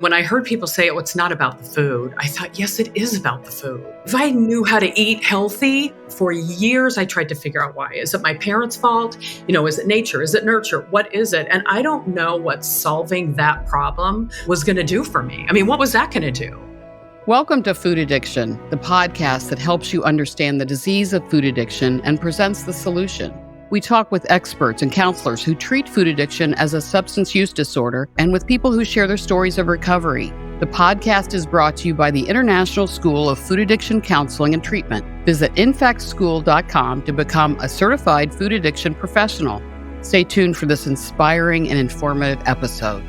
When I heard people say, oh, it's not about the food, I thought, yes, it is about the food. If I knew how to eat healthy, for years I tried to figure out why. Is it my parents' fault? Is it nature? Is it nurture? What is it? And I don't know what solving that problem was going to do for me. I mean, what was that going to do? Welcome to Food Addiction, the podcast that helps you understand the disease of food addiction and presents the solution. We talk with experts and counselors who treat food addiction as a substance use disorder and with people who share their stories of recovery. The podcast is brought to you by the International School of Food Addiction Counseling and Treatment. Visit infactschool.com to become a certified food addiction professional. Stay tuned for this inspiring and informative episode.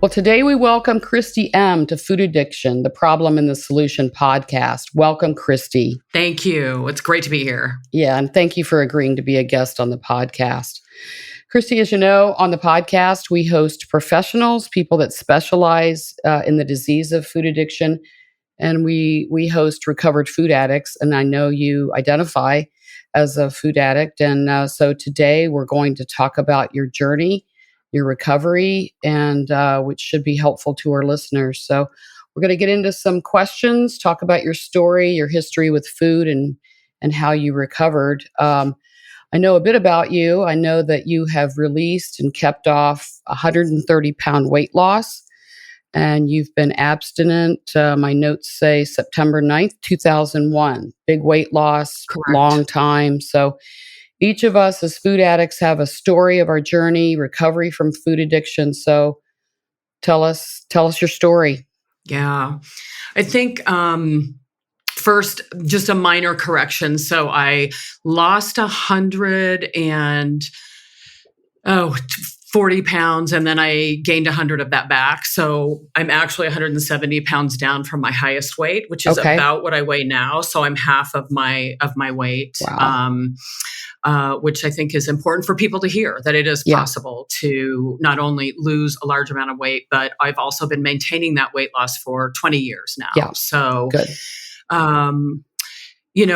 Well, today we welcome Kristie M to Food Addiction, the Problem and the Solution podcast. Welcome, Kristie. Thank you. It's great to be here. Yeah, and thank you for agreeing to be a guest on the podcast. Kristie, as you know, on the podcast, we host professionals, people that specialize in the disease of food addiction, and we host recovered food addicts. And I know you identify as a food addict. And so today we're going to talk about your journey, your recovery, and which should be helpful to our listeners. So we're going to get into some questions, talk about your story, your history with food, and how you recovered. I know a bit about you. I know that you have released and kept off 130-pound weight loss, and you've been abstinent. My notes say September 9th, 2001. Big weight loss, Correct. Long time. So each of us as food addicts have a story of our journey, recovery from food addiction. So tell us your story. Yeah. I think first, just a minor correction. So I lost 40 pounds, and then I gained 100 of that back. So I'm actually 170 pounds down from my highest weight, which is about what I weigh now. So I'm half of my weight. Wow. Which I think is important for people to hear, that it is possible to not only lose a large amount of weight, but I've also been maintaining that weight loss for 20 years now. Yeah. So, good.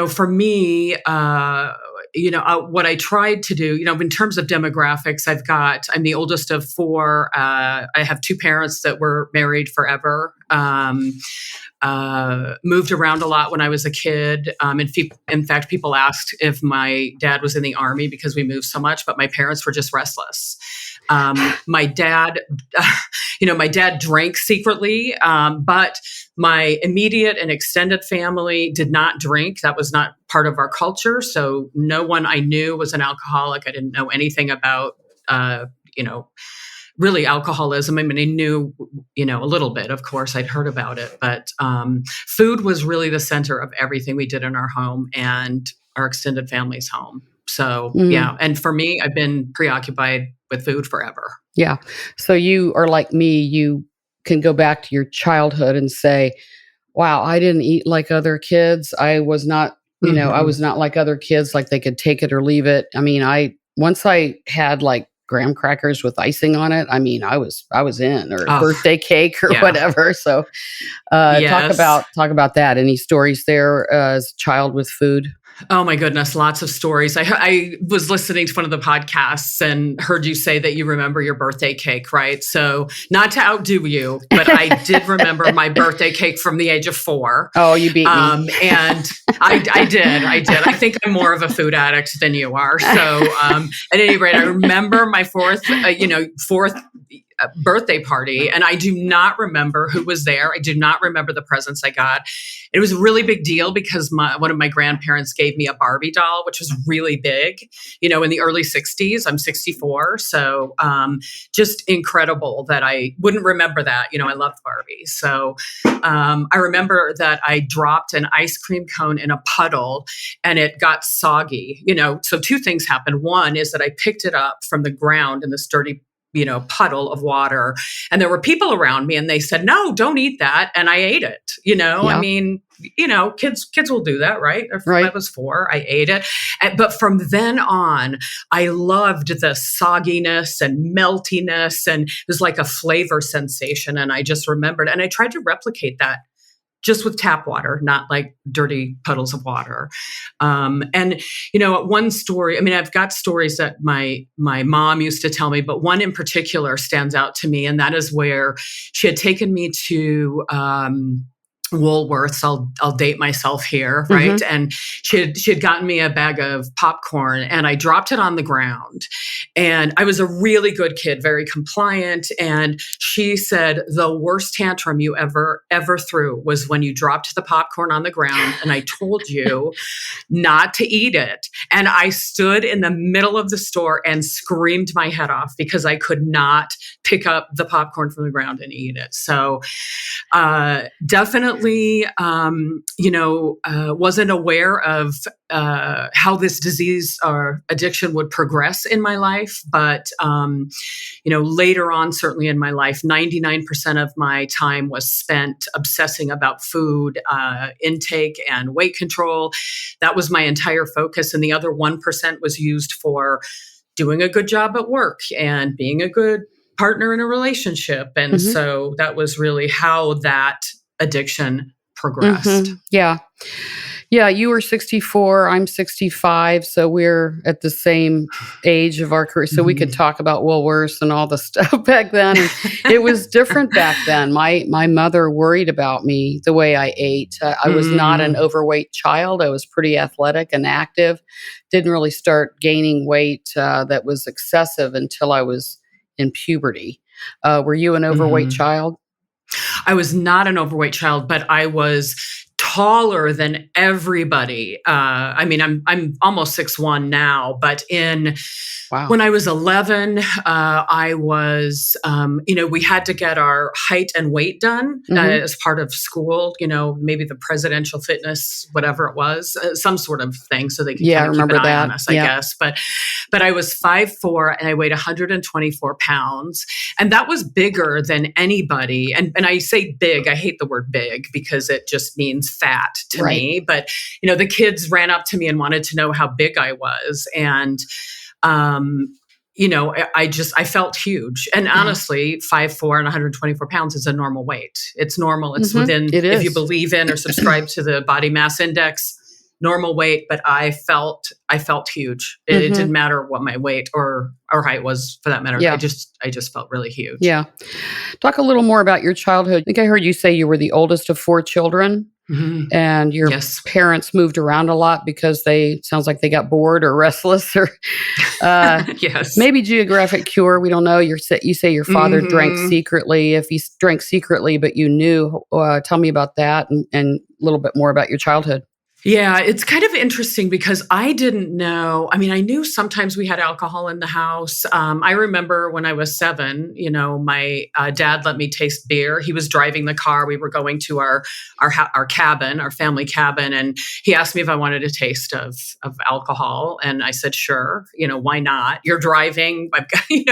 For me, what I tried to do, in terms of demographics, I'm the oldest of four. I have two parents that were married forever. Moved around a lot when I was a kid. In fact, people asked if my dad was in the Army because we moved so much, but my parents were just restless. My dad drank secretly, but my immediate and extended family did not drink. That was not part of our culture. So no one I knew was an alcoholic. I didn't know anything about, really alcoholism. I mean, I knew, a little bit, of course, I'd heard about it, but food was really the center of everything we did in our home and our extended family's home. So, yeah. And for me, I've been preoccupied with food forever. Yeah. So you are like me, you can go back to your childhood and say, wow, I didn't eat like other kids. I was not, I was not like other kids, like they could take it or leave it. I mean, once I had like graham crackers with icing on it, I mean, I was in, or birthday cake or whatever. So Yes. talk about that. Any stories there as a child with food? Oh my goodness, lots of stories. I was listening to one of the podcasts and heard you say that you remember your birthday cake, right? So not to outdo you, but I did remember my birthday cake from the age of 4. Oh, you beat me. And I did. I think I'm more of a food addict than you are. So at any rate, I remember my fourth birthday party, and I do not remember who was there. I do not remember the presents I got. It was a really big deal because one of my grandparents gave me a Barbie doll, which was really big, in the early 60s. I'm 64. So just incredible that I wouldn't remember that. I loved Barbie. So I remember that I dropped an ice cream cone in a puddle and it got soggy. So two things happened. One is that I picked it up from the ground in this dirty puddle of water. And there were people around me and they said, no, don't eat that. And I ate it, I mean, kids will do that, right? Right. I was 4, I ate it. But from then on, I loved the sogginess and meltiness, and it was like a flavor sensation. And I just remembered, and I tried to replicate that just with tap water, not like dirty puddles of water. And, one story, I mean, I've got stories that my mom used to tell me, but one in particular stands out to me. And that is where she had taken me to, Woolworths. I'll date myself here, right? Mm-hmm. And she had gotten me a bag of popcorn, and I dropped it on the ground. And I was a really good kid, very compliant. And she said, the worst tantrum you ever threw was when you dropped the popcorn on the ground, and I told you not to eat it. And I stood in the middle of the store and screamed my head off because I could not pick up the popcorn from the ground and eat it. So definitely, wasn't aware of how this disease or addiction would progress in my life. But, later on, certainly in my life, 99% of my time was spent obsessing about food intake and weight control. That was my entire focus. And the other 1% was used for doing a good job at work and being a good partner in a relationship. And so that was really how that addiction progressed. Yeah. Yeah, you were 64, I'm 65, so we're at the same age of our career. So we could talk about Woolworths and all the stuff back then. And it was different back then. My mother worried about me, the way I ate. I was not an overweight child. I was pretty athletic and active. Didn't really start gaining weight that was excessive until I was in puberty. Were you an overweight child? I was not an overweight child, but I was taller than everybody. I mean, I'm almost 6'1" now, but when I was 11, I was, we had to get our height and weight done as part of school, maybe the presidential fitness, whatever it was, some sort of thing. So they could kind of keep an eye on us, I guess. But I was 5'4" and I weighed 124 pounds. And that was bigger than anybody. And I say big, I hate the word big because it just means fat to me. But, the kids ran up to me and wanted to know how big I was. And, I felt huge. And honestly, 5'4" and 124 pounds is a normal weight. It's normal. It's within, if you believe in or subscribe to the body mass index, normal weight. But I felt huge. It didn't matter what my weight or height was, for that matter. I just felt really huge. Yeah. Talk a little more about your childhood. I think I heard you say you were the oldest of 4 children. And your parents moved around a lot because sounds like they got bored or restless or maybe geographic cure. We don't know. You say your father drank secretly. If he drank secretly, but you knew, tell me about that and a little bit more about your childhood. Yeah, it's kind of interesting because I didn't know. I mean, I knew sometimes we had alcohol in the house. I remember when I was 7, my dad let me taste beer. He was driving the car. We were going to our cabin, our family cabin, and he asked me if I wanted a taste of alcohol, and I said, sure. Why not? You're driving. I've got, he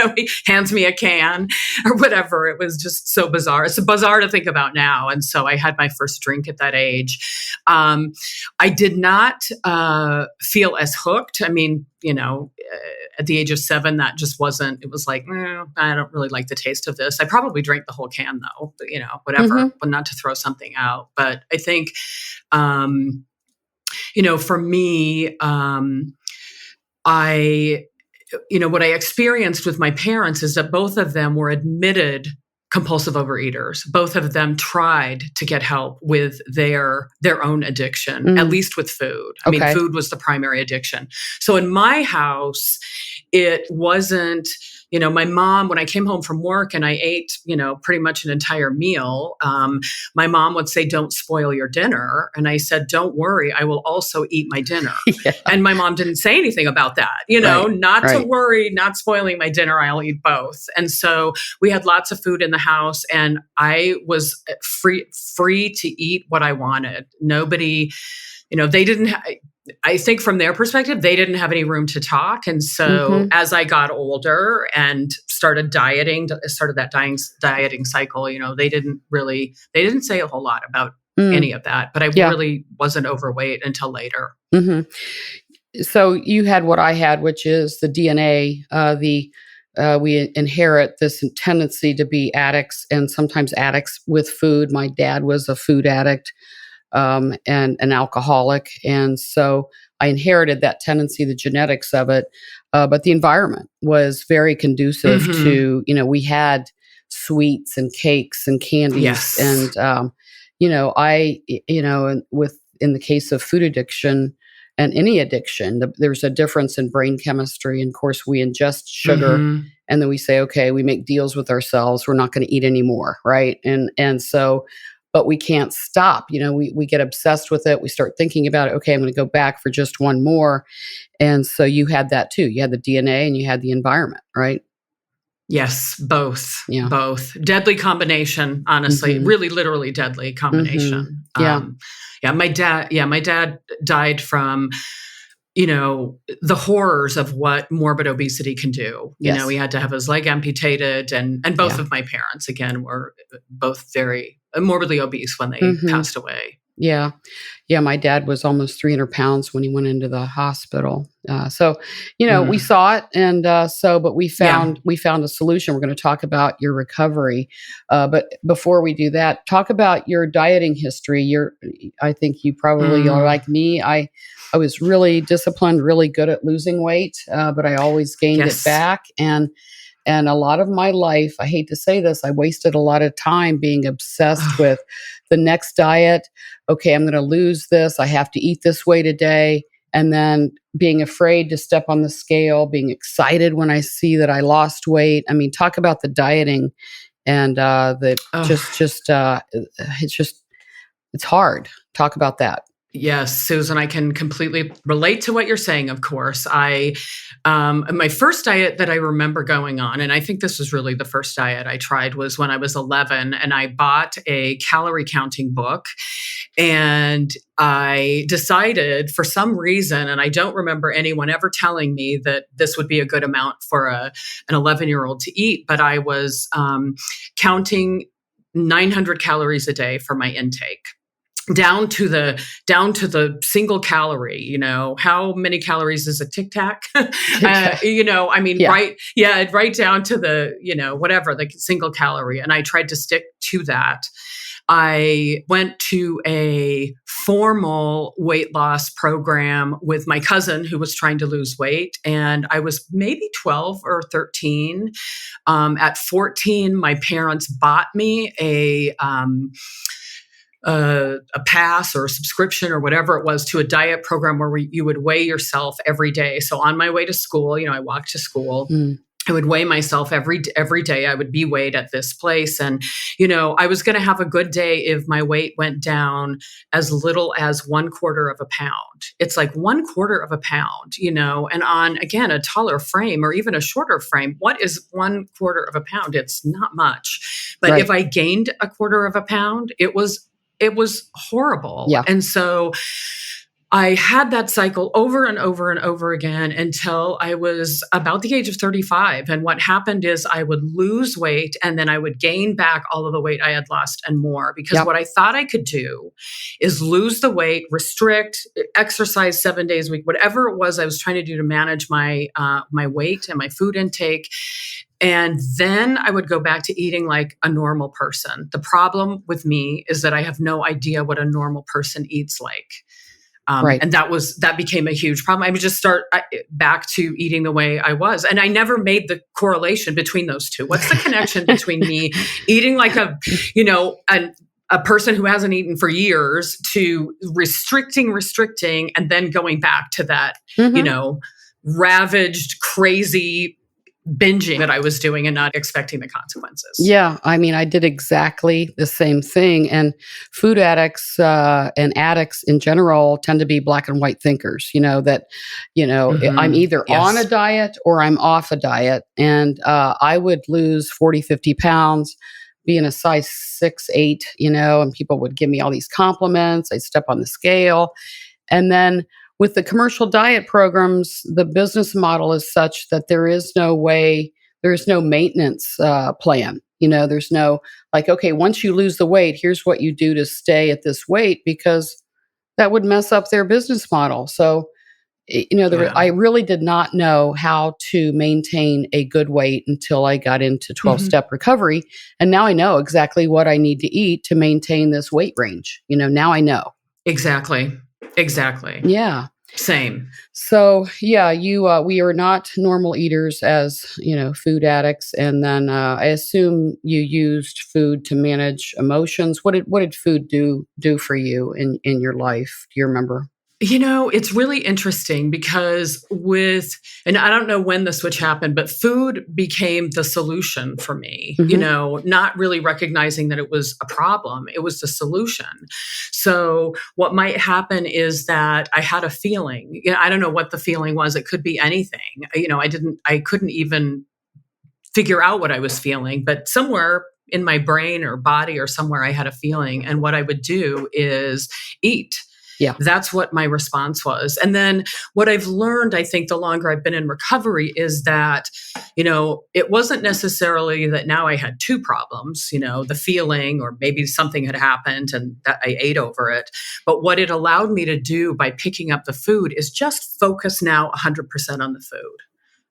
hands me a can or whatever. It was just so bizarre. It's bizarre to think about now. And so I had my first drink at that age. I did not feel as hooked. I mean, at the age of 7, that just wasn't, it was like, I don't really like the taste of this. I probably drank the whole can though, but, whatever, but not to throw something out. But I think, for me, what I experienced with my parents is that both of them were admitted compulsive overeaters. Both of them tried to get help with their own addiction, at least with food. I mean, food was the primary addiction. So in my house, it wasn't, my mom, when I came home from work and I ate, pretty much an entire meal, my mom would say, don't spoil your dinner. And I said, don't worry, I will also eat my dinner. And my mom didn't say anything about that, not to worry, not spoiling my dinner, I'll eat both. And so we had lots of food in the house and I was free to eat what I wanted. Nobody, they didn't I think from their perspective, they didn't have any room to talk. And so as I got older and started that dieting cycle, they didn't say a whole lot about any of that, but I really wasn't overweight until later. So you had what I had, which is the DNA, the we inherit this tendency to be addicts, and sometimes addicts with food. My dad was a food addict, and an alcoholic. And so I inherited that tendency, the genetics of it. But the environment was very conducive Mm-hmm. to, we had sweets and cakes and candies. Yes. And, and in the case of food addiction and any addiction, there's a difference in brain chemistry. And of course, we ingest sugar Mm-hmm. and then we say, okay, we make deals with ourselves. We're not going to eat anymore. Right. And so, but we can't stop. We get obsessed with it. We start thinking about it. Okay, I'm going to go back for just one more. And so you had that too. You had the DNA and you had the environment, right? Yes, both, Yeah. both. Deadly combination, honestly, Mhm. really literally deadly Mhm. combination. Yeah. My dad died from, the horrors of what morbid obesity can do. Yes. He had to have his leg amputated, and both Yeah. of my parents, again, were both very morbidly obese when they Mhm. passed away. Yeah. Yeah, my dad was almost 300 pounds when he went into the hospital. So, we Mm. saw it, and but we Yeah. found a solution. We're going to talk about your recovery, but before we do that, talk about your dieting history. I think you probably are Mm. like me. I was really disciplined, really good at losing weight, but I always gained it Yes. back, and a lot of my life, I hate to say this, I wasted a lot of time being obsessed Oh, with the next diet. Okay, I'm going to lose this. I have to eat this way today. And then being afraid to step on the scale, being excited when I see that I lost weight. I mean, talk about the dieting and it's just, it's hard. Talk about that. Yes, Susan, I can completely relate to what you're saying. Of course, my first diet that I remember going on, and I think this was really the first diet I tried, was when I was 11, and I bought a calorie counting book, and I decided for some reason, and I don't remember anyone ever telling me that this would be a good amount for an 11-year-old to eat, but I was counting 900 calories a day for my intake, down to the single calorie. How many calories is a tic tac? I mean, Yeah. right down to the, whatever, the single calorie. And I tried to stick to that. I went to a formal weight loss program with my cousin who was trying to lose weight. And I was maybe 12 or 13. At 14, my parents bought me a pass or a subscription or whatever it was to a diet program where you would weigh yourself every day. So on my way to school, I walked to school. Mm. I would weigh myself every day. I would be weighed at this place. And, I was going to have a good day if my weight went down as little as 1/4 of a pound. It's like 1/4 of a pound, and on, again, a taller frame or even a shorter frame, what is 1/4 of a pound? It's not much. But Right. if I gained 1/4 of a pound, it was horrible. Yeah. And so I had that cycle over and over and over again until I was about the age of 35. And what happened is I would lose weight and then I would gain back all of the weight I had lost and more, because Yep. what I thought I could do is lose the weight, restrict, exercise 7 days a week, whatever it was I was trying to do to manage my weight and my food intake. And then I would go back to eating like a normal person. The problem with me is that I have no idea what a normal person eats like. Right. And that became a huge problem. I would just start back to eating the way I was. And I never made the correlation between those two. What's the connection between me eating like a person who hasn't eaten for years to restricting, and then going back to that, Mhm. ravaged, crazy binging that I was doing and not expecting the consequences. Yeah, I mean, I did exactly the same thing. And food addicts and addicts in general tend to be black and white thinkers, I'm Mm-hmm. either on a Yes. diet or I'm off a diet. And I would lose 40, 50 pounds, being a size 6'8", and people would give me all these compliments. I'd step on the scale. And then with the commercial diet programs, the business model is such that there's no maintenance plan. There's no like, okay, once you lose the weight, here's what you do to stay at this weight, because that would mess up their business model. So I really did not know how to maintain a good weight until I got into 12-step recovery. And now I know exactly what I need to eat to maintain this weight range. Now I know. Exactly. Yeah. Same. So yeah, we are not normal eaters as, food addicts. And then I assume you used food to manage emotions. What did food do for you in your life? Do you remember? It's really interesting because and I don't know when the switch happened, but food became the solution for me, not really recognizing that it was a problem. It was the solution. So what might happen is that I had a feeling, I don't know what the feeling was. It could be anything. I couldn't even figure out what I was feeling, but somewhere in my brain or body or somewhere I had a feeling. And what I would do is eat. Yeah. That's what my response was. And then what I've learned, I think, the longer I've been in recovery is that, it wasn't necessarily that now I had two problems, the feeling or maybe something had happened and that I ate over it. But what it allowed me to do by picking up the food is just focus now 100% on the food.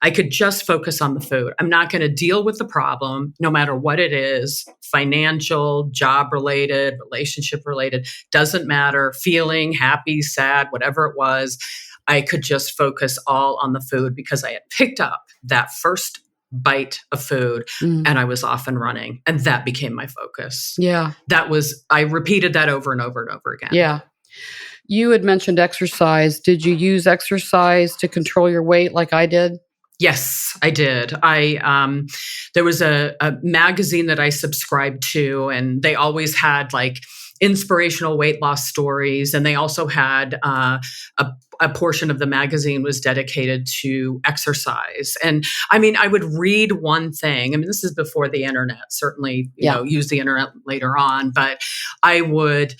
I could just focus on the food. I'm not going to deal with the problem, no matter what it is, financial, job related, relationship related, doesn't matter, feeling happy, sad, whatever it was. I could just focus all on the food because I had picked up that first bite of food and I was off and running. And that became my focus. Yeah. I repeated that over and over and over again. Yeah. You had mentioned exercise. Did you use exercise to control your weight like I did? Yes, I did. There was a magazine that I subscribed to, and they always had like inspirational weight loss stories. And they also had a portion of the magazine was dedicated to exercise. And I mean, I would read one thing. I mean, this is before the internet, certainly, use the internet later on, but I would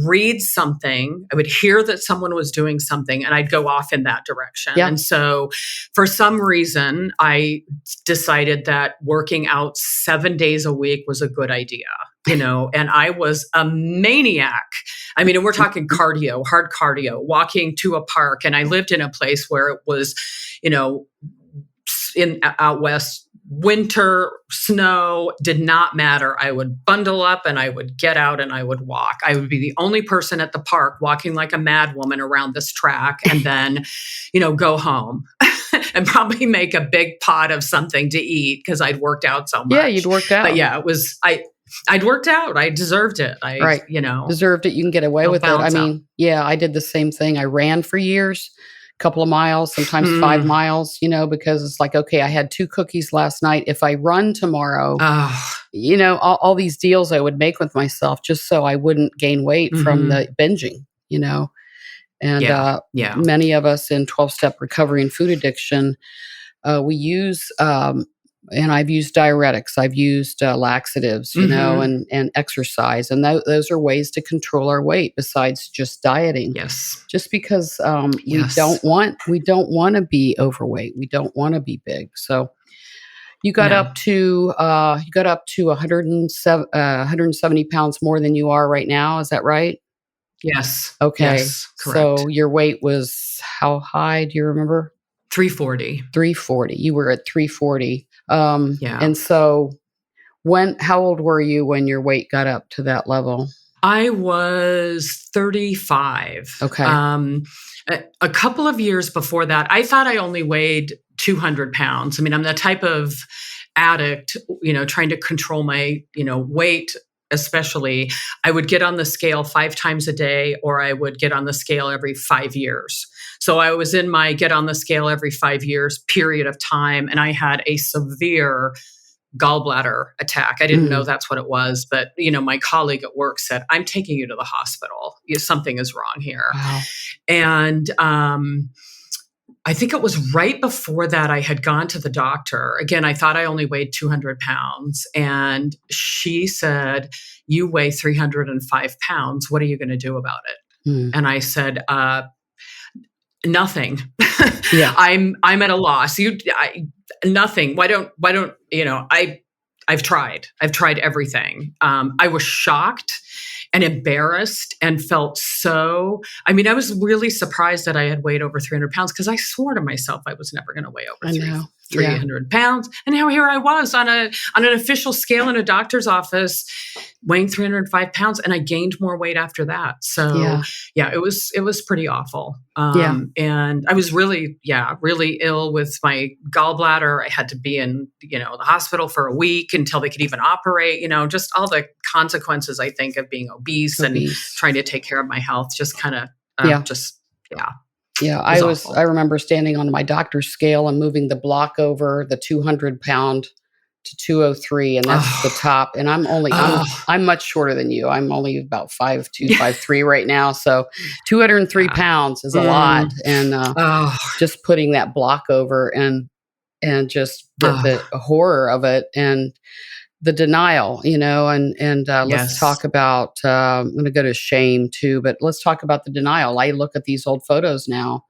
read something, I would hear that someone was doing something, and I'd go off in that direction. Yeah. And so for some reason, I decided that working out 7 days a week was a good idea. And I was a maniac. I mean, and we're talking cardio, hard cardio, walking to a park. And I lived in a place where it was, out west, winter, snow, did not matter. I would bundle up and I would get out and I would walk. I would be the only person at the park walking like a mad woman around this track and then, go home. And probably make a big pot of something to eat because I'd worked out so much. Yeah, you'd worked out. But yeah, I'd worked out. I deserved it. Deserved it. You can get away with it. I mean, I did the same thing. I ran for years, a couple of miles, sometimes 5 miles, because it's like, okay, I had 2 cookies last night. If I run tomorrow, all these deals I would make with myself just so I wouldn't gain weight from the binging, And many of us in 12-step recovery and food addiction, we use, and I've used diuretics, I've used laxatives, and exercise. And those are ways to control our weight besides just dieting. Yes. Just because we don't want to be overweight. We don't want to be big. So you got up to 170 pounds more than you are right now. Is that right? Yes. Okay. Yes, correct. So your weight was how high? Do you remember? 340. 340. You were at 340. And so how old were you when your weight got up to that level? I was 35. Okay. A couple of years before that, I thought I only weighed 200 pounds. I mean, I'm the type of addict, trying to control my, weight. Especially, I would get on the scale 5 times a day, or I would get on the scale every 5 years. So I was in my get on the scale every 5 years period of time, and I had a severe gallbladder attack. I didn't know that's what it was, but my colleague at work said, "I'm taking you to the hospital. Something is wrong here." Wow. And I think it was right before that I had gone to the doctor. Again, I thought I only weighed 200 pounds. And she said, "You weigh 305 pounds. What are you going to do about it?" And I said, "Nothing." Yeah. I'm at a loss. Nothing. Why don't, I've tried everything. I was shocked. and embarrassed and felt so, I mean, I was really surprised that I had weighed over 300 pounds because I swore to myself I was never going to weigh over I know. 300 pounds. And now here I was on an official scale in a doctor's office weighing 305 pounds, and I gained more weight after that. So it was pretty awful. And I was really ill with my gallbladder. I had to be in, the hospital for a week until they could even operate, just all the consequences, I think, of being obese. And trying to take care of my health, just kind of, Yeah, I remember standing on my doctor's scale and moving the block over the 200 pound to 203, and that's the top. And I'm much shorter than you. I'm only about 5'2", 5'3" right now. So 203 pounds is a lot. And just putting that block over and just the horror of it and the denial, and let's talk about, I'm going to go to shame too, but let's talk about the denial. I look at these old photos now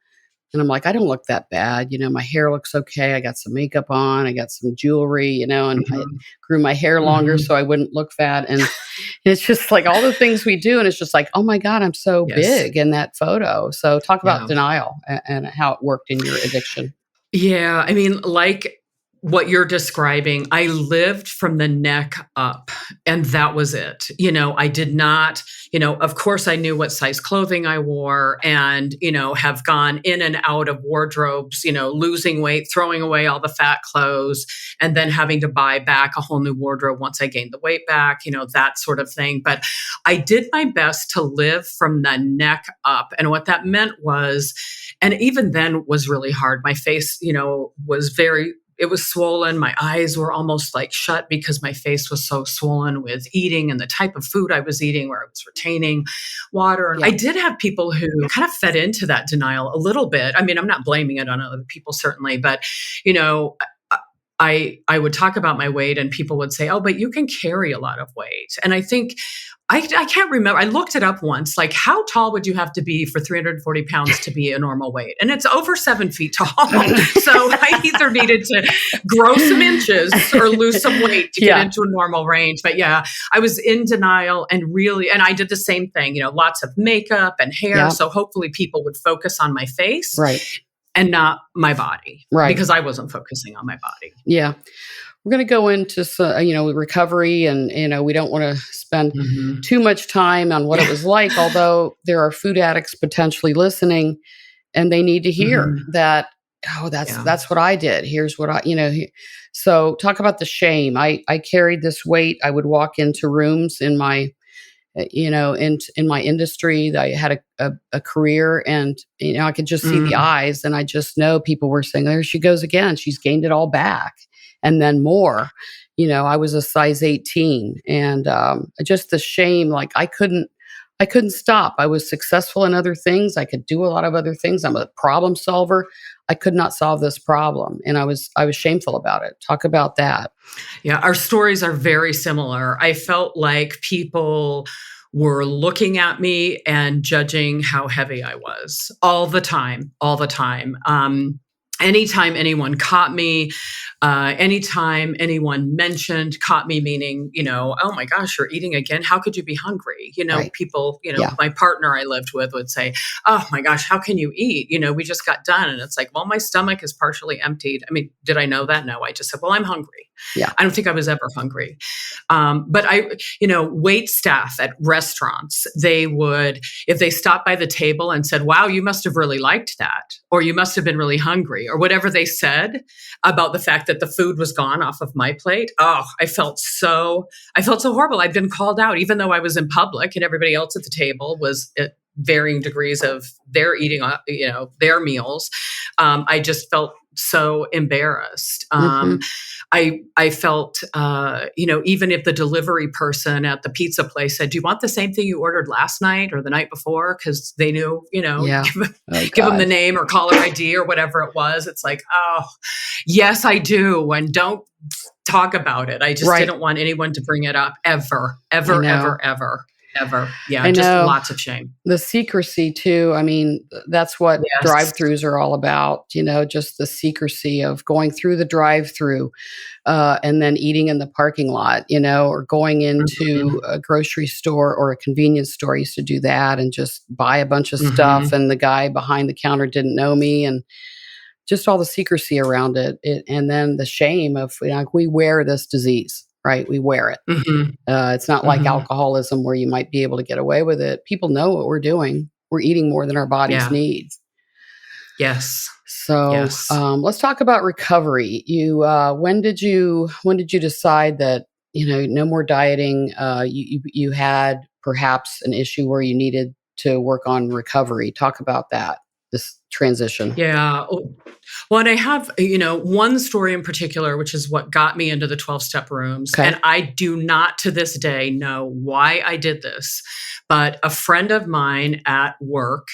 and I'm like, I don't look that bad. My hair looks okay. I got some makeup on, I got some jewelry, and I grew my hair longer so I wouldn't look fat. And it's just like all the things we do. And it's just like, oh my God, I'm so big in that photo. So talk about denial and how it worked in your addiction. Yeah. I mean, like what you're describing, I lived from the neck up, and that was it. I did not, of course I knew what size clothing I wore, and, have gone in and out of wardrobes, losing weight, throwing away all the fat clothes, and then having to buy back a whole new wardrobe once I gained the weight back, that sort of thing. But I did my best to live from the neck up. And what that meant was, and even then was really hard. My face, it was swollen. My eyes were almost like shut because my face was so swollen with eating and the type of food I was eating, where I was retaining water. And I did have people who kind of fed into that denial a little bit. I mean, I'm not blaming it on other people, certainly, but, I would talk about my weight and people would say, oh, but you can carry a lot of weight. And I think, I can't remember. I looked it up once. Like, how tall would you have to be for 340 pounds to be a normal weight? And it's over 7 feet tall. So I either needed to grow some inches or lose some weight to get into a normal range. But I was in denial and I did the same thing, lots of makeup and hair. Yeah. So hopefully people would focus on my face. Right. And not my body. Right. Because I wasn't focusing on my body. Yeah. We're going to go into, recovery, and, we don't want to spend too much time on what it was like, although there are food addicts potentially listening, and they need to hear that, that's what I did. Here's what so talk about the shame. I carried this weight. I would walk into rooms in my, in my industry that I had a career, and, I could just see the eyes, and I just know people were saying, there she goes again. She's gained it all back. And then more, I was a size 18, and just the shame, like I couldn't stop. I was successful in other things. I could do a lot of other things. I'm a problem solver. I could not solve this problem. And I was shameful about it. Talk about that. Yeah. Our stories are very similar. I felt like people were looking at me and judging how heavy I was all the time. Anytime anyone caught me, anytime anyone mentioned caught me, meaning, oh my gosh, you're eating again. How could you be hungry? Right. People, my partner I lived with would say, oh my gosh, how can you eat? We just got done. And it's like, well, my stomach is partially emptied. I mean, did I know that? No, I just said, well, I'm hungry. Yeah. I don't think I was ever hungry. But wait staff at restaurants, they would, if they stopped by the table and said, wow, you must have really liked that, or you must have been really hungry, or whatever they said about the fact that the food was gone off of my plate. Oh, I felt so horrible. I'd been called out, even though I was in public and everybody else at the table was at varying degrees of their eating, their meals. I just felt so embarrassed. I felt, even if the delivery person at the pizza place said, do you want the same thing you ordered last night or the night before? Because they knew, give them the name or caller ID or whatever it was. It's like, oh, yes, I do. And don't talk about it. I just didn't want anyone to bring it up ever. ever. Yeah, I just know. lots of shame. The secrecy too. I mean, that's what Yes. drive-throughs are all about, just the secrecy of going through the drive-through and then eating in the parking lot, or going into a grocery store or a convenience store. I used to do that and just buy a bunch of stuff, and the guy behind the counter didn't know me, and just all the secrecy around it, and then the shame of, like, we wear this disease, right? We wear it. It's not like alcoholism where you might be able to get away with it. People know what we're doing. We're eating more than our bodies need. Yes. So Yes. let's talk about recovery. When did you decide that no more dieting? You had perhaps an issue where you needed to work on recovery. Talk about that. This transition. Yeah. Well, and I have, one story in particular, which is what got me into the 12-step rooms. Okay. And I do not to this day know why I did this, but a friend of mine at work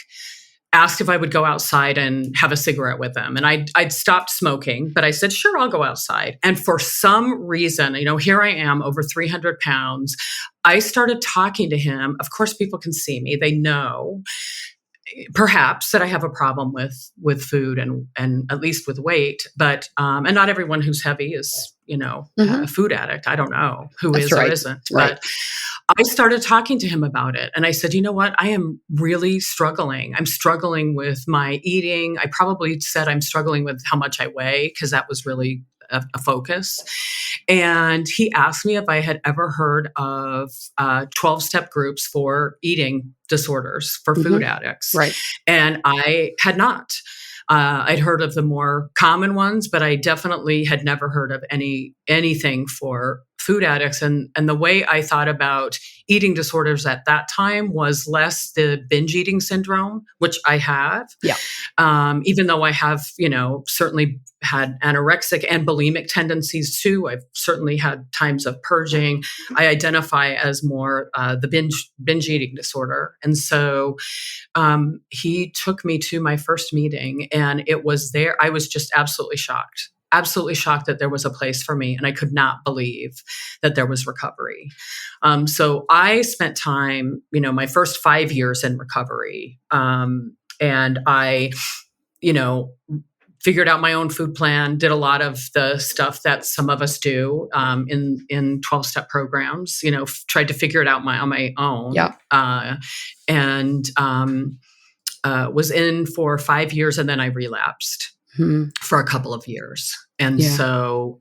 asked if I would go outside and have a cigarette with them. And I'd stopped smoking, but I said, sure, I'll go outside. And for some reason, here I am, over 300 pounds. I started talking to him. Of course, people can see me. They know perhaps that I have a problem with food and at least with weight, but and not everyone who's heavy is a food addict. I don't know who That's is right. or isn't, Right. but I started talking to him about it, and I said, you know what, I am really struggling. I'm struggling with my eating. I probably said I'm struggling with how much I weigh, because that was really a focus. And he asked me if I had ever heard of 12-step groups for eating disorders for food addicts. Right. And I had not. I'd heard of the more common ones, but I definitely had never heard of anything for food addicts. And the way I thought about eating disorders at that time was less the binge eating syndrome, which I have. Yeah. Even though I have, certainly had anorexic and bulimic tendencies too. I've certainly had times of purging. I identify as more the binge eating disorder. And so he took me to my first meeting, and it was there. I was just absolutely shocked that there was a place for me. And I could not believe that there was recovery. So I spent time, my first 5 years in recovery. And I, figured out my own food plan, did a lot of the stuff that some of us do in 12-step programs, tried to figure it out on my own. Yeah. And was in for 5 years, and then I relapsed for a couple of years. And so,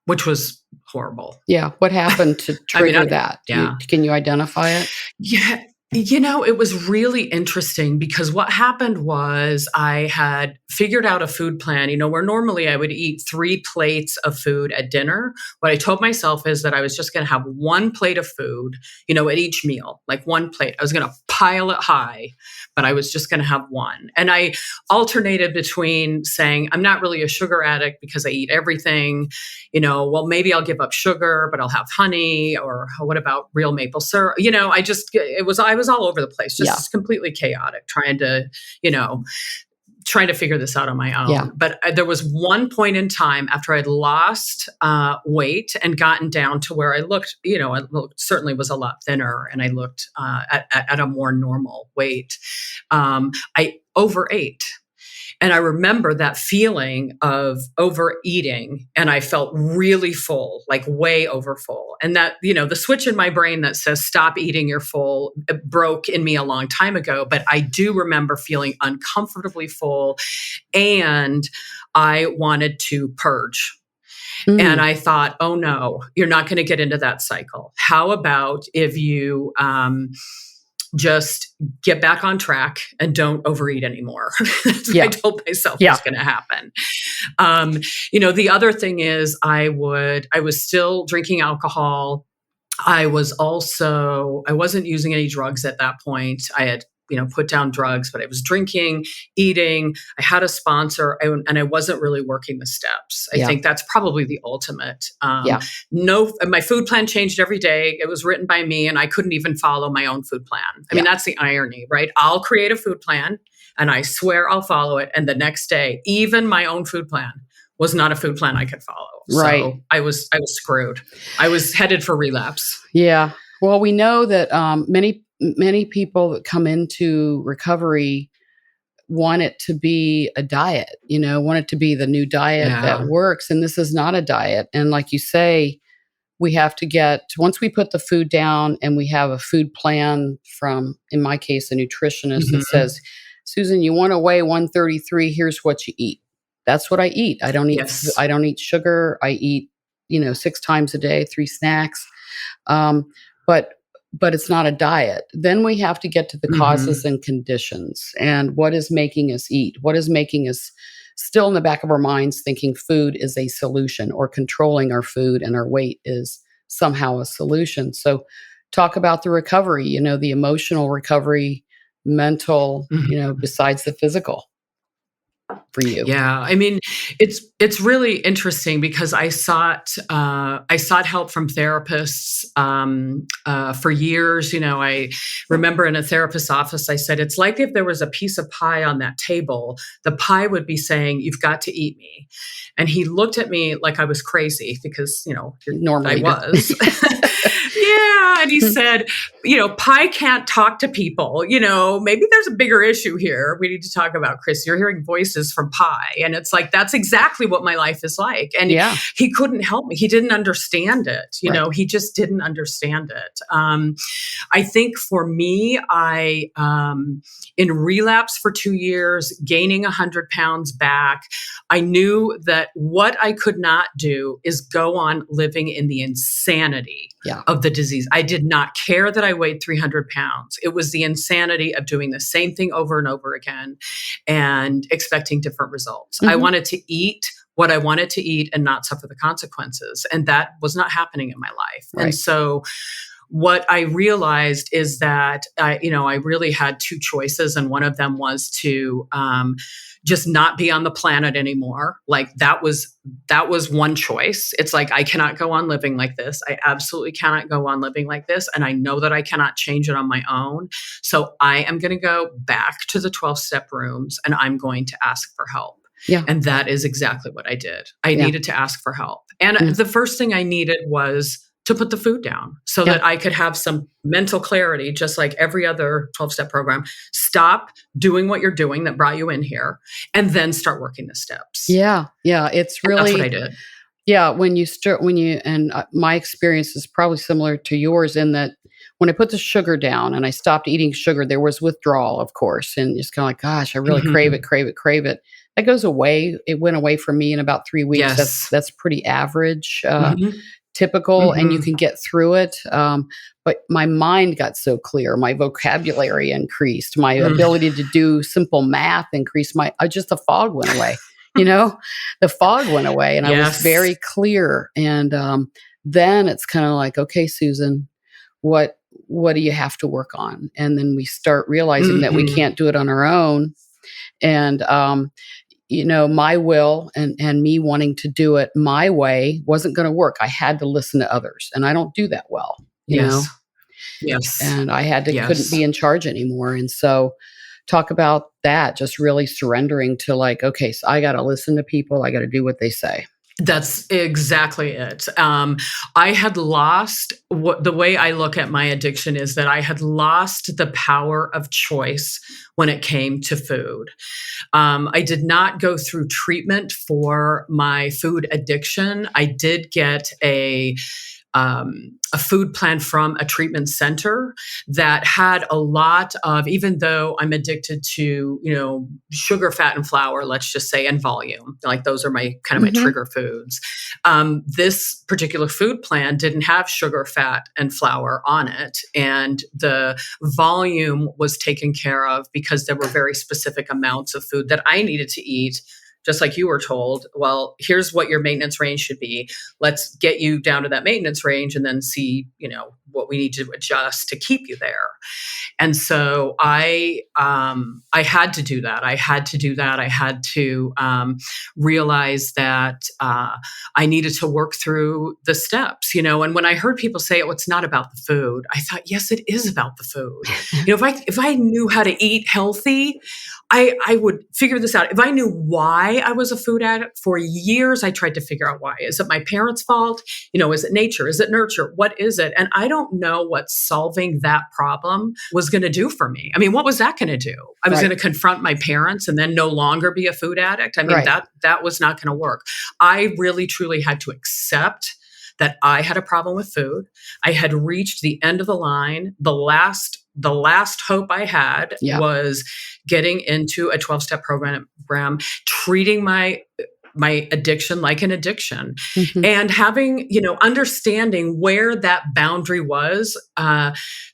which was horrible. Yeah. What happened to trigger that? Yeah. Can you identify it? Yeah. It was really interesting, because what happened was I had figured out a food plan, where normally I would eat 3 plates of food at dinner. What I told myself is that I was just going to have 1 plate of food, at each meal, like 1 plate. I was going to pile it high, but I was just going to have 1. And I alternated between saying, I'm not really a sugar addict because I eat everything, well, maybe I'll give up sugar, but I'll have honey, or what about real maple syrup? I was all over the place, just completely chaotic, trying to figure this out on my own. Yeah. But there was one point in time after I'd lost weight and gotten down to where I looked, certainly was a lot thinner, and I looked at a more normal weight. I overate. And I remember that feeling of overeating, and I felt really full, like way over full. And that, the switch in my brain that says, stop eating, you're full, broke in me a long time ago. But I do remember feeling uncomfortably full, and I wanted to purge. And I thought, oh no, you're not going to get into that cycle. How about if you, just get back on track and don't overeat anymore. That's what I told myself was going to happen. The other thing is I was still drinking alcohol. I wasn't using any drugs at that point. I had, put down drugs, but I was drinking, eating. I had a sponsor, and I wasn't really working the steps. I think that's probably the ultimate. My food plan changed every day. It was written by me, and I couldn't even follow my own food plan. I mean, that's the irony, right? I'll create a food plan, and I swear I'll follow it. And the next day, even my own food plan was not a food plan I could follow. Right. So I was screwed. I was headed for relapse. Yeah. Well, we know that many people that come into recovery want it to be a diet, want it to be the new diet that Yeah. works. And this is not a diet. And like you say, we have to once we put the food down and we have a food plan from, in my case, a nutritionist that Hmm. says, Susan, you want to weigh 133, here's what you eat. That's what I eat. Yes. I don't eat sugar. I eat, 6 times a day, 3 snacks. Um, but but it's not a diet. Then we have to get to the causes Hmm. and conditions and what is making us eat, what is making us still in the back of our minds thinking food is a solution, or controlling our food and our weight is somehow a solution. So talk about the recovery, the emotional recovery, mental, besides the physical for you. Yeah, I mean, it's really interesting because I sought help from therapists for years. I remember in a therapist's office, I said, "It's like if there was a piece of pie on that table, the pie would be saying, 'You've got to eat me.'" And he looked at me like I was crazy because I Normally was. Yeah, and he said, pie can't talk to people. Maybe there's a bigger issue here. We need to talk about, Chris. You're hearing voices from pie. And it's like, that's exactly what my life is like. And Yeah. he couldn't help me. He didn't understand it. Right. He just didn't understand it. I think for me, in relapse for 2 years, gaining 100 pounds back, I knew that what I could not do is go on living in the insanity of the disease. I did not care that I weighed 300 pounds. It was the insanity of doing the same thing over and over again and expecting different results. I wanted to eat what I wanted to eat and not suffer the consequences. And that was not happening in my life. Right. And so what I realized is that I really had two choices, and one of them was to just not be on the planet anymore. Like that was one choice. It's like, I cannot go on living like this. I absolutely cannot go on living like this, and I know that I cannot change it on my own. So I am going to go back to the 12-step rooms, and I'm going to ask for help. Yeah. And that is exactly what I did. I needed to ask for help, and the first thing I needed was to put the food down so that I could have some mental clarity, just like every other 12-step program. Stop doing what you're doing that brought you in here, and then start working the steps. Yeah. Yeah. It's really, that's what I did. Yeah. My experience is probably similar to yours in that when I put the sugar down and I stopped eating sugar, there was withdrawal, of course. And just kind of like, gosh, I really crave it, crave it, crave it. That goes away. It went away from me in about 3 weeks. Yes. That's pretty average. Typical, and you can get through it. But my mind got so clear, my vocabulary increased, my ability to do simple math increased. Just the fog went away. The fog went away, and I was very clear. And then it's kind of like, okay, Susan, what do you have to work on? And then we start realizing that we can't do it on our own. And my will and me wanting to do it my way wasn't going to work. I had to listen to others, and I don't do that well, Yes. And I couldn't be in charge anymore. And so talk about that, just really surrendering to like, okay, so I got to listen to people. I got to do what they say. That's exactly it. I had lost the way I look at my addiction is that I had lost the power of choice when it came to food. I did not go through treatment for my food addiction. I did get a food plan from a treatment center that had a lot of, even though I'm addicted to, sugar, fat, and flour, let's just say, and volume, like those are my kind of my trigger foods. This particular food plan didn't have sugar, fat, and flour on it. And the volume was taken care of because there were very specific amounts of food that I needed to eat. Just like you were told, well, here's what your maintenance range should be. Let's get you down to that maintenance range and then see, what we need to adjust to keep you there. And so I had to do that. I had to realize that I needed to work through the steps, and when I heard people say, oh, it's not about the food, I thought, yes, it is about the food. If I knew how to eat healthy, I would figure this out. If I knew why I was a food addict, for years, I tried to figure out why. Is it my parents' fault? Is it nature? Is it nurture? What is it? And I don't don't know what solving that problem was going to do for me. I mean, what was that going to do? I was going to confront my parents and then no longer be a food addict. I mean, that was not going to work. I really, truly had to accept that I had a problem with food. I had reached the end of the line. The last hope I had was getting into a 12-step program, treating my addiction like an addiction, and having, understanding where that boundary was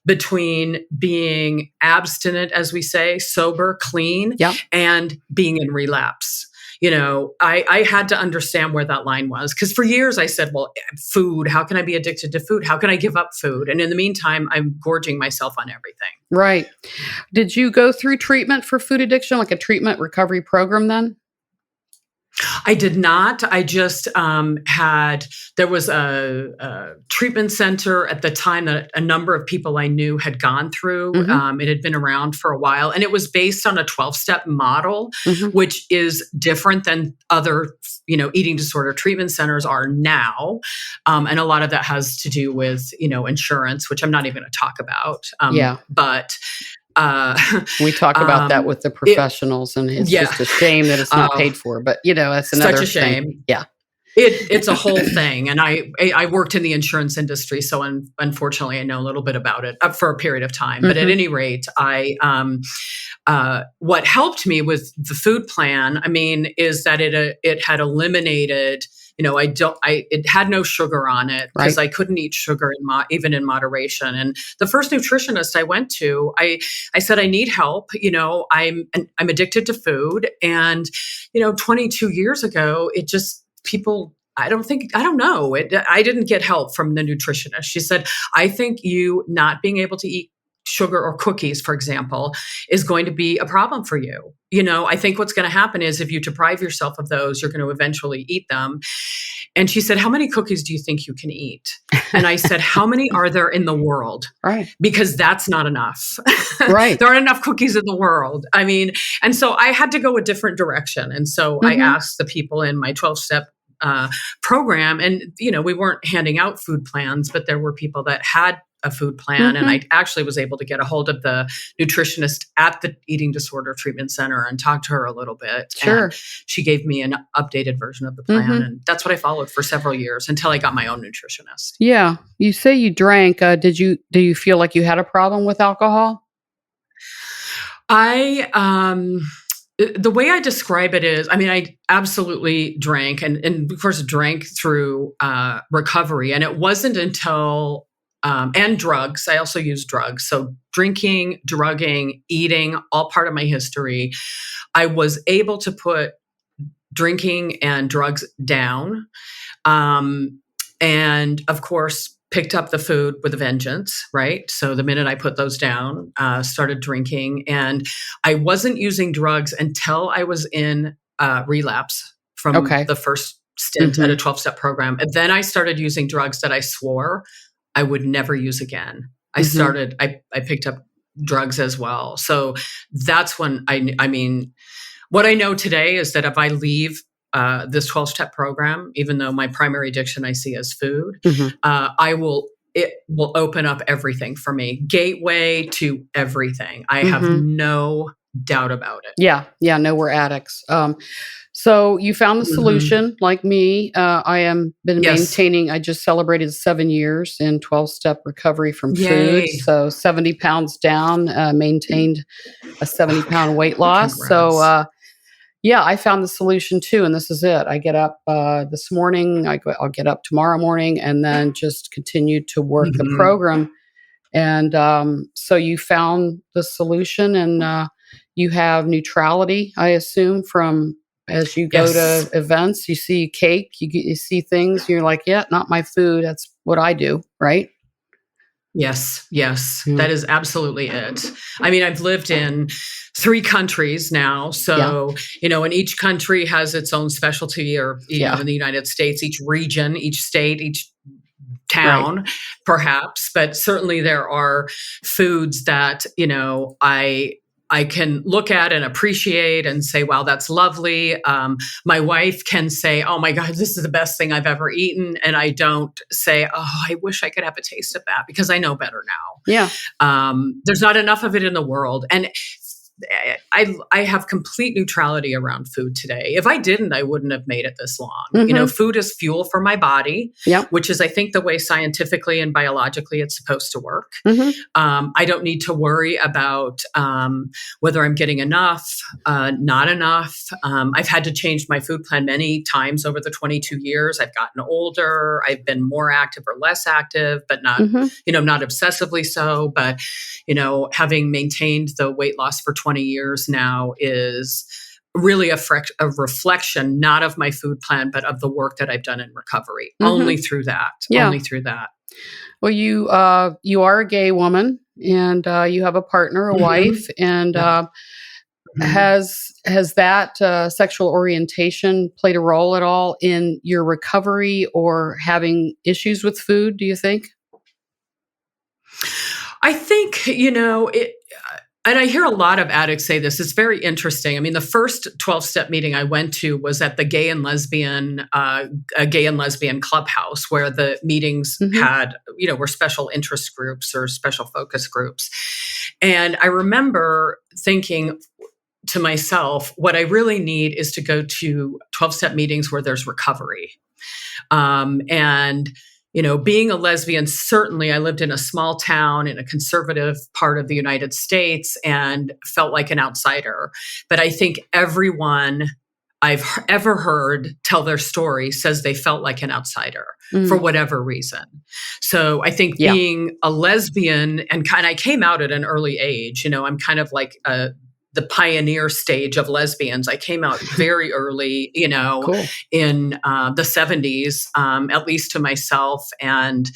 between being abstinent, as we say, sober, clean, and being in relapse. I had to understand where that line was, because for years I said, well, food, how can I be addicted to food? How can I give up food? And in the meantime, I'm gorging myself on everything. Right. Did you go through treatment for food addiction, like a treatment recovery program then? I did not. I just there was a treatment center at the time that a number of people I knew had gone through. It had been around for a while, and it was based on a 12-step model, which is different than other, eating disorder treatment centers are now. And a lot of that has to do with, insurance, which I'm not even going to talk about. But we talk about that with the professionals, and it's just a shame that it's not paid for. But that's another such a shame. thing. Yeah, it's a whole thing. And I worked in the insurance industry, so unfortunately, I know a little bit about it for a period of time. But at any rate, what helped me with the food plan, is that it had eliminated. It had no sugar on it because I couldn't eat sugar even in moderation. And the first nutritionist I went to, I said, I need help. I'm addicted to food. And, 22 years ago, I didn't get help from the nutritionist. She said, I think you not being able to eat sugar or cookies, for example, is going to be a problem for you. I think what's going to happen is if you deprive yourself of those, you're going to eventually eat them. And she said, how many cookies do you think you can eat? And I said, how many are there in the world? Right. Because that's not enough. Right. There aren't enough cookies in the world. And so I had to go a different direction. And so I asked the people in my 12-step program, and, we weren't handing out food plans, but there were people that had a food plan. And I actually was able to get a hold of the nutritionist at the eating disorder treatment center and talk to her a little bit. Sure. And she gave me an updated version of the plan. And that's what I followed for several years until I got my own nutritionist. Yeah. You say you drank. Do you feel like you had a problem with alcohol? The way I describe it is, I absolutely drank and of course drank through recovery. And it wasn't until and drugs. I also use drugs. So drinking, drugging, eating, all part of my history. I was able to put drinking and drugs down. And of course, picked up the food with a vengeance, right? So the minute I put those down, started drinking. And I wasn't using drugs until I was in relapse from the first stint at a 12-step program. And then I started using drugs that I swore I would never use again. I picked up drugs as well. So that's when what I know today is that if I leave this 12-step program, even though my primary addiction I see as food, it will open up everything for me. Gateway to everything. I have no doubt about it. Yeah. No, we're addicts. So you found the solution, like me. I maintaining. I just celebrated 7 years in 12-step recovery from food. So 70 pounds down, maintained a 70-pound weight loss. Congrats. So I found the solution too, and this is it. I get up this morning. I'll get up tomorrow morning, and then just continue to work the program. And so you found the solution, and you have neutrality, I assume, from as you go to events, you see cake, you see things, you're like, yeah, not my food. That's what I do, right? Yes. That is absolutely it. I've lived in 3 countries now. So, and each country has its own specialty, or, in the United States, each region, each state, each town, perhaps. But certainly there are foods that, I can look at and appreciate and say, wow, that's lovely. My wife can say, oh my God, this is the best thing I've ever eaten. And I don't say, oh, I wish I could have a taste of that, because I know better now. Yeah. There's not enough of it in the world. And I have complete neutrality around food today. If I didn't, I wouldn't have made it this long. Mm-hmm. Food is fuel for my body, Yep. which is, I think, the way scientifically and biologically it's supposed to work. Mm-hmm. I don't need to worry about whether I'm getting enough, not enough. I've had to change my food plan many times over the 22 years. I've gotten older. I've been more active or less active, but not, not obsessively so. But, having maintained the weight loss for 20 years now is really a reflection, not of my food plan, but of the work that I've done in recovery. Only through that. Yeah. Only through that. Well, you are a gay woman, and you have a partner, a wife, and has that sexual orientation played a role at all in your recovery or having issues with food, do you think? I think, and I hear a lot of addicts say this. It's very interesting. I mean, the first 12-step meeting I went to was at the gay and lesbian clubhouse, where the meetings had, were special interest groups or special focus groups. And I remember thinking to myself, what I really need is to go to 12-step meetings where there's recovery. Being a lesbian, certainly I lived in a small town in a conservative part of the United States and felt like an outsider. But I think everyone I've ever heard tell their story says they felt like an outsider for whatever reason. So I think being a lesbian, and I came out at an early age, I'm kind of like the pioneer stage of lesbians. I came out very early, Cool. in the 70s, at least to myself. And,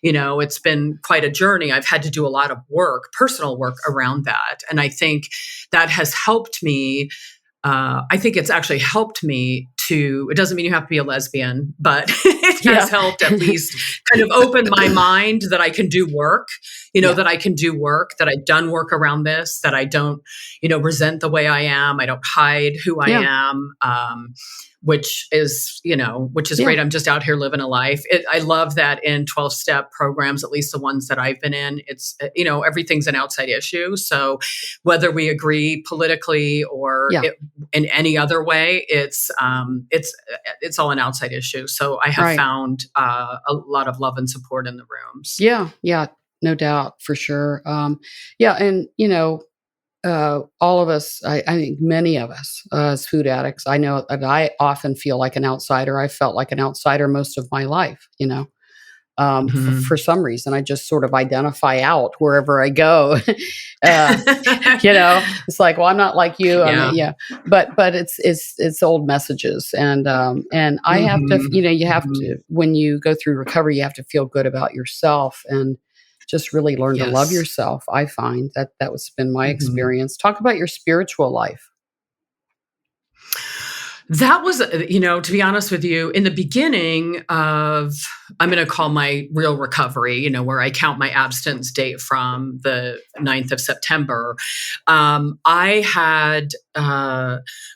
it's been quite a journey. I've had to do a lot of work, personal work around that. And I think that has helped me. I think it's actually helped me it doesn't mean you have to be a lesbian, but it has helped at least kind of open my mind that I can do work, that I can do work, that I've done work around this, that I don't, resent the way I am. I don't hide who I am. Which is great. I'm just out here living a life. I love that in 12-step programs, at least the ones that I've been in, it's, everything's an outside issue. So whether we agree politically or in any other way, it's all an outside issue. So I have found a lot of love and support in the rooms. Yeah. Yeah. No doubt, for sure. And, all of us, I think many of us as food addicts, I know that I often feel like an outsider. I felt like an outsider most of my life, for some reason. I just sort of identify out wherever I go. It's like, well, I'm not like you. But it's old messages. And I have to, you have to, when you go through recovery, you have to feel good about yourself and just really learn to love yourself. I find that was been my experience. Talk about your spiritual life. That was, to be honest with you, in the beginning of, I'm going to call my real recovery, where I count my abstinence date from the 9th of September, I had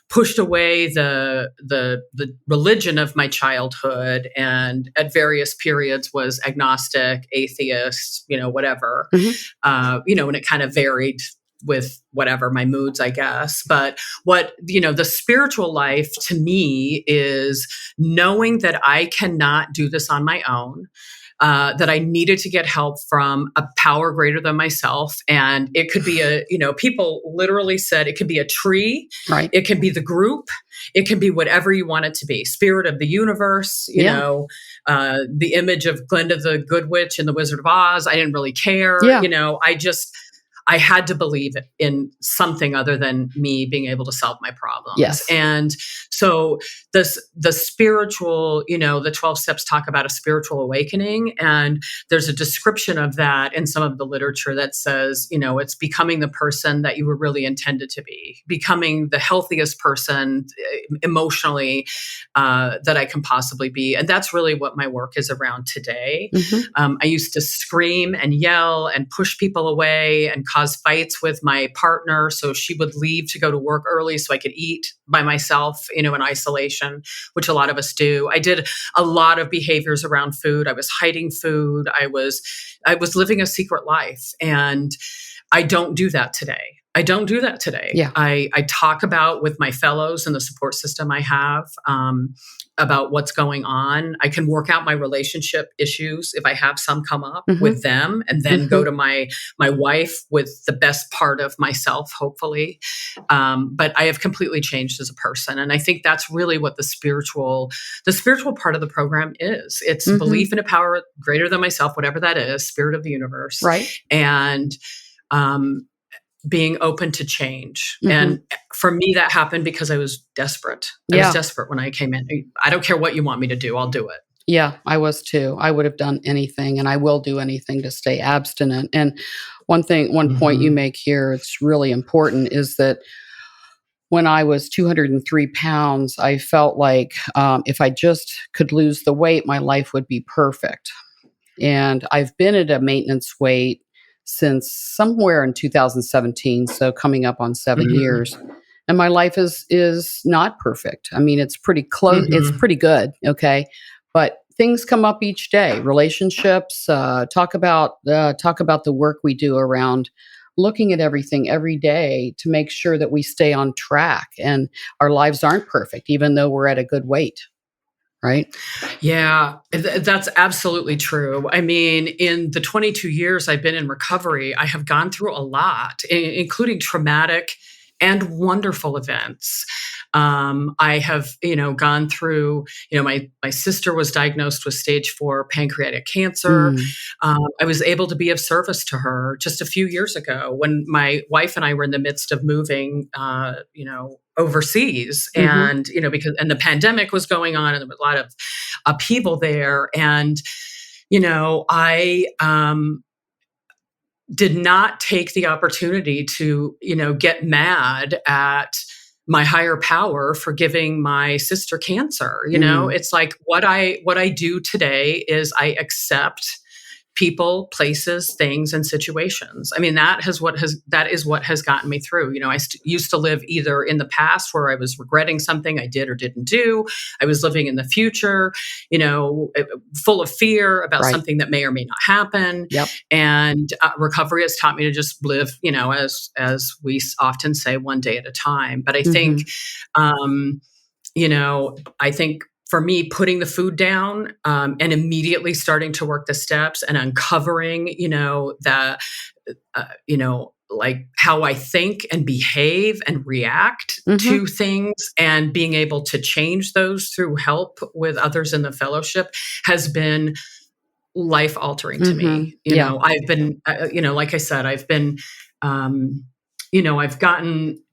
pushed away the religion of my childhood, and at various periods was agnostic, atheist, whatever, and it kind of varied with whatever my moods, I guess. But what, the spiritual life to me is knowing that I cannot do this on my own, that I needed to get help from a power greater than myself. And it could be people literally said it could be a tree, right? It can be the group, it can be whatever you want it to be. Spirit of the universe, the image of Glinda the Good Witch in The Wizard of Oz. I didn't really care. I had to believe in something other than me being able to solve my problems. Yes. And so the spiritual, the 12 steps talk about a spiritual awakening. And there's a description of that in some of the literature that says, it's becoming the person that you were really intended to be, becoming the healthiest person emotionally that I can possibly be. And that's really what my work is around today. I used to scream and yell and push people away and cause cause fights with my partner. So she would leave to go to work early so I could eat by myself, in isolation, which a lot of us do. I did a lot of behaviors around food. I was hiding food. I was living a secret life. And I don't do that today. Yeah. I talk about with my fellows and the support system I have about what's going on. I can work out my relationship issues if I have some come up with them, and then go to my wife with the best part of myself, hopefully. But I have completely changed as a person, and I think that's really what the spiritual part of the program is. It's belief in a power greater than myself, whatever that is, spirit of the universe, right? And being open to change. And for me, that happened because I was desperate. I was desperate when I came in. I don't care what you want me to do. I'll do it. Yeah, I was too. I would have done anything, and I will do anything to stay abstinent. And one point you make here, it's really important, is that when I was 203 pounds, I felt like if I just could lose the weight, my life would be perfect. And I've been at a maintenance weight since somewhere in 2017, so coming up on 7 years. And my life is not perfect. I mean, it's pretty close. It's pretty good. Okay. But things come up each day, relationships, talk about the work we do around looking at everything every day to make sure that we stay on track, and our lives aren't perfect, even though we're at a good weight. Right? Yeah, that's absolutely true. I mean, in the 22 years I've been in recovery, I have gone through a lot, including traumatic and wonderful events. I have, gone through, my sister was diagnosed with stage 4 pancreatic cancer. I was able to be of service to her just a few years ago when my wife and I were in the midst of moving, overseas, and because the pandemic was going on, and there was a lot of upheaval there, and I did not take the opportunity to get mad at my higher power for giving my sister cancer. It's like what I do today is I accept people, places, things, and situations. I mean, that is what has gotten me through. I used to live either in the past where I was regretting something I did or didn't do. I was living in the future, full of fear about something that may or may not happen. Yep. And recovery has taught me to just live, as we often say, one day at a time. But I think, I think for me, putting the food down and immediately starting to work the steps and uncovering, like how I think and behave and react to things, and being able to change those through help with others in the fellowship has been life altering to me. I've been, like I said, I've been, I've gotten,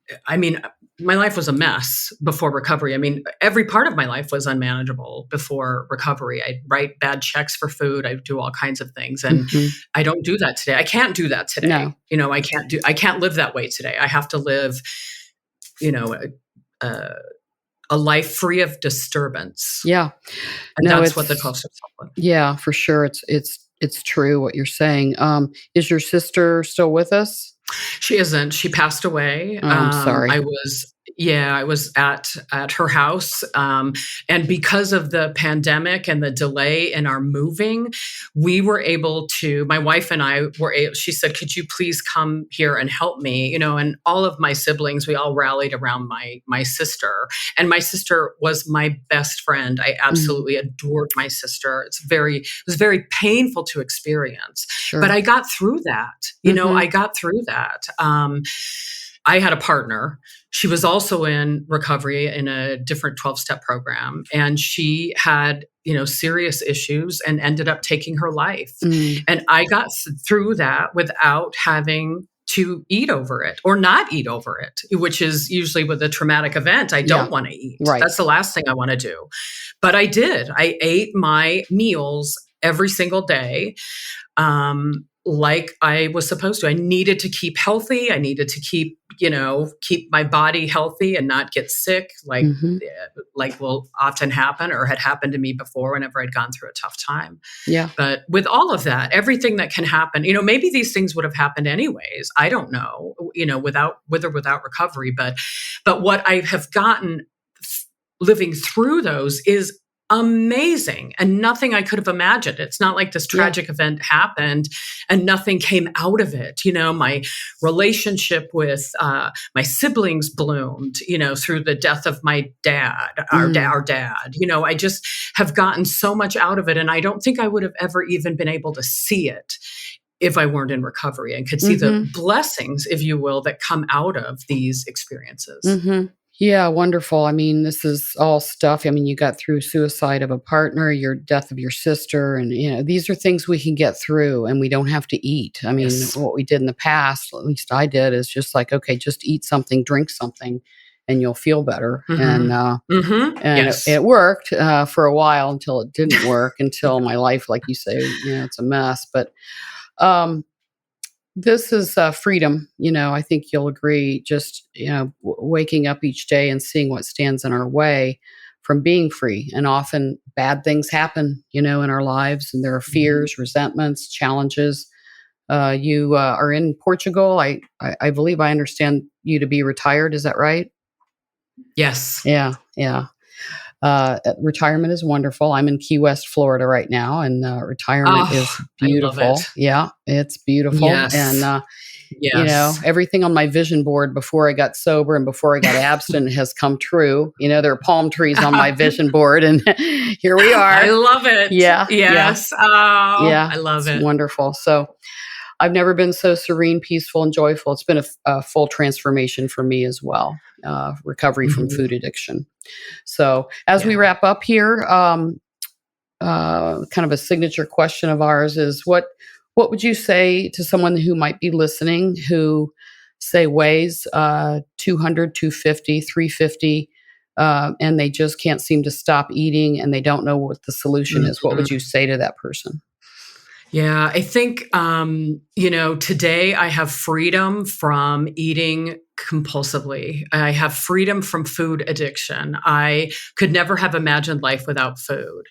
my life was a mess before recovery. I mean, every part of my life was unmanageable before recovery. I'd write bad checks for food. I do all kinds of things. And I don't do that today. I can't do that today. No. I can't live that way today. I have to live, a life free of disturbance. Yeah. And that's what the 12 steps help with. Yeah, for sure. It's true what you're saying. Is your sister still with us? She isn't. She passed away. Oh, I'm sorry. I was at her house. And because of the pandemic and the delay in our moving, we were able to, my wife and I she said, could you please come here and help me? And all of my siblings, we all rallied around my sister. And my sister was my best friend. I absolutely adored my sister. It was very painful to experience. Sure. But I got through that. I got through that. I had a partner. She was also in recovery in a different 12-step program. And she had, serious issues and ended up taking her life. And I got through that without having to eat over it or not eat over it, which is usually with a traumatic event. I don't want to eat. Right. That's the last thing I want to do. But I did. I ate my meals every single day. like I was supposed to. I needed to keep healthy. I needed to keep my body healthy and not get sick, Mm-hmm. like will often happen or had happened to me before whenever I'd gone through a tough time. Yeah. But with all of that, everything that can happen, maybe these things would have happened anyways. I don't know, with or without recovery. But what I have gotten living through those is amazing and nothing I could have imagined. It's not like this tragic event happened and nothing came out of it. My relationship with my siblings bloomed, through the death of my dad, our dad. I just have gotten so much out of it. And I don't think I would have ever even been able to see it if I weren't in recovery and could see the blessings, if you will, that come out of these experiences. Mm-hmm. Yeah, wonderful. I mean, this is all stuff. I mean, you got through suicide of a partner, your death of your sister, and these are things we can get through, and we don't have to eat. I mean, what we did in the past, at least I did, is just like, okay, just eat something, drink something, and you'll feel better. And it worked for a while until it didn't work. Until my life, like you say, it's a mess. But this is freedom. I think you'll agree, just, waking up each day and seeing what stands in our way from being free. And often bad things happen, in our lives, and there are fears, resentments, challenges. You are in Portugal. I believe I understand you to be retired. Is that right? Yes. Yeah. Retirement is wonderful. I'm in Key West, Florida right now, and retirement is beautiful. I love it. Yeah, it's beautiful. Yes. And, everything on my vision board before I got sober and before I got abstinent has come true. There are palm trees on my vision board, and here we are. I love it. Yeah. Yes. Yeah. I love it. Wonderful. So I've never been so serene, peaceful, and joyful. It's been a full transformation for me as well. Recovery from food addiction. So as we wrap up here, kind of a signature question of ours is what would you say to someone who might be listening who say weighs 200, 250, 350, and they just can't seem to stop eating and they don't know what the solution is? What would you say to that person? Yeah, I think, today I have freedom from eating compulsively. I have freedom from food addiction. I could never have imagined life without food.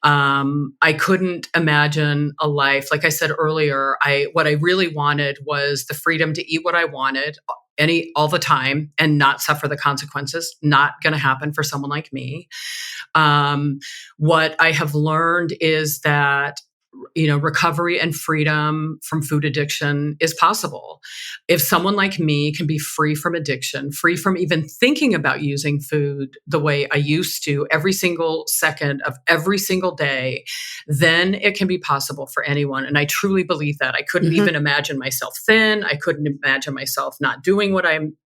I couldn't imagine a life, like I said earlier, what I really wanted was the freedom to eat what I wanted all the time and not suffer the consequences. Not going to happen for someone like me. What I have learned is that recovery and freedom from food addiction is possible. If someone like me can be free from addiction, free from even thinking about using food the way I used to every single second of every single day, then it can be possible for anyone. And I truly believe that. I couldn't even imagine myself thin. I couldn't imagine myself not doing what I'm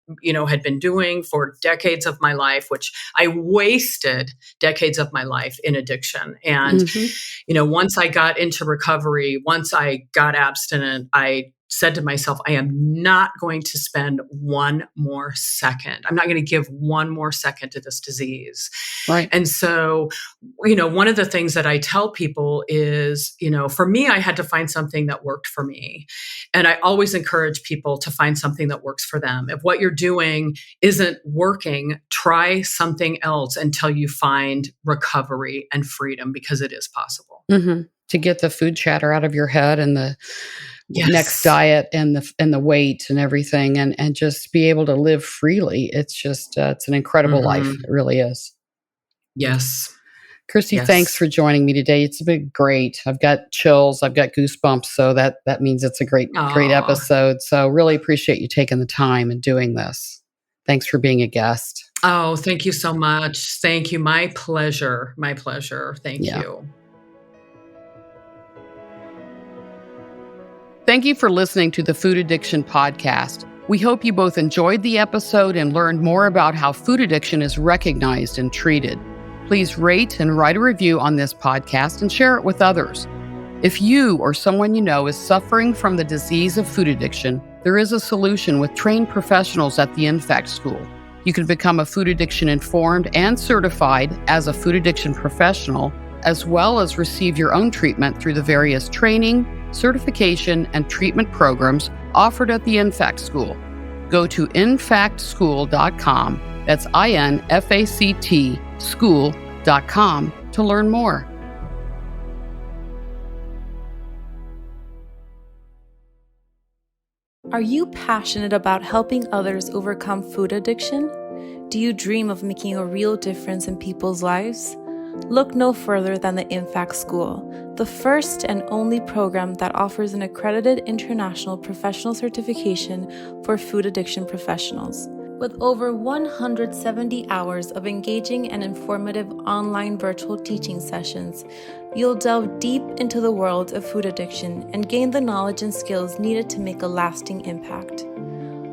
had been doing for decades of my life, which I wasted decades of my life in addiction. And, once I got into recovery, once I got abstinent, I said to myself, I am not going to spend one more second. I'm not going to give one more second to this disease. Right. And so, one of the things that I tell people is, for me, I had to find something that worked for me. And I always encourage people to find something that works for them. If what you're doing isn't working, try something else until you find recovery and freedom, because it is possible. To get the food chatter out of your head and the next diet and the weight and everything, and just be able to live freely. It's just, it's an incredible life. It really is. Yes. Kristie, thanks for joining me today. It's been great. I've got chills. I've got goosebumps. So that means it's a great episode. So really appreciate you taking the time and doing this. Thanks for being a guest. Oh, thank you so much. Thank you. My pleasure. My pleasure. Thank you. Thank you for listening to the Food Addiction Podcast. We hope you both enjoyed the episode and learned more about how food addiction is recognized and treated. Please rate and write a review on this podcast and share it with others. If you or someone you know is suffering from the disease of food addiction, there is a solution with trained professionals at the INFACT School. You can become a food addiction informed and certified as a food addiction professional, as well as receive your own treatment through the various training, certification, and treatment programs offered at the InFact School. Go to infactschool.com, that's INFACT school.com, to learn more. Are you passionate about helping others overcome food addiction? Do you dream of making a real difference in people's lives? Look no further than the InFact School, the first and only program that offers an accredited international professional certification for food addiction professionals. With over 170 hours of engaging and informative online virtual teaching sessions, you'll delve deep into the world of food addiction and gain the knowledge and skills needed to make a lasting impact.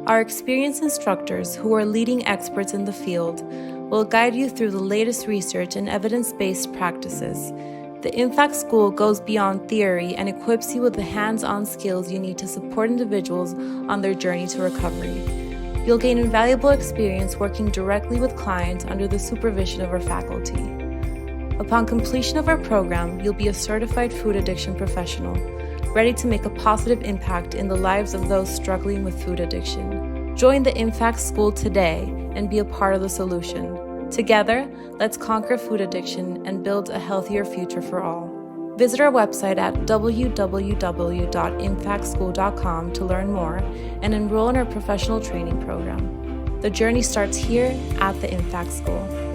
Our experienced instructors, who are leading experts in the field, will guide you through the latest research and evidence-based practices. The InFact School goes beyond theory and equips you with the hands-on skills you need to support individuals on their journey to recovery. You'll gain invaluable experience working directly with clients under the supervision of our faculty. Upon completion of our program, you'll be a certified food addiction professional, ready to make a positive impact in the lives of those struggling with food addiction. Join the InFact School today and be a part of the solution. Together, let's conquer food addiction and build a healthier future for all. Visit our website at www.infactschool.com to learn more and enroll in our professional training program. The journey starts here at the InFact School.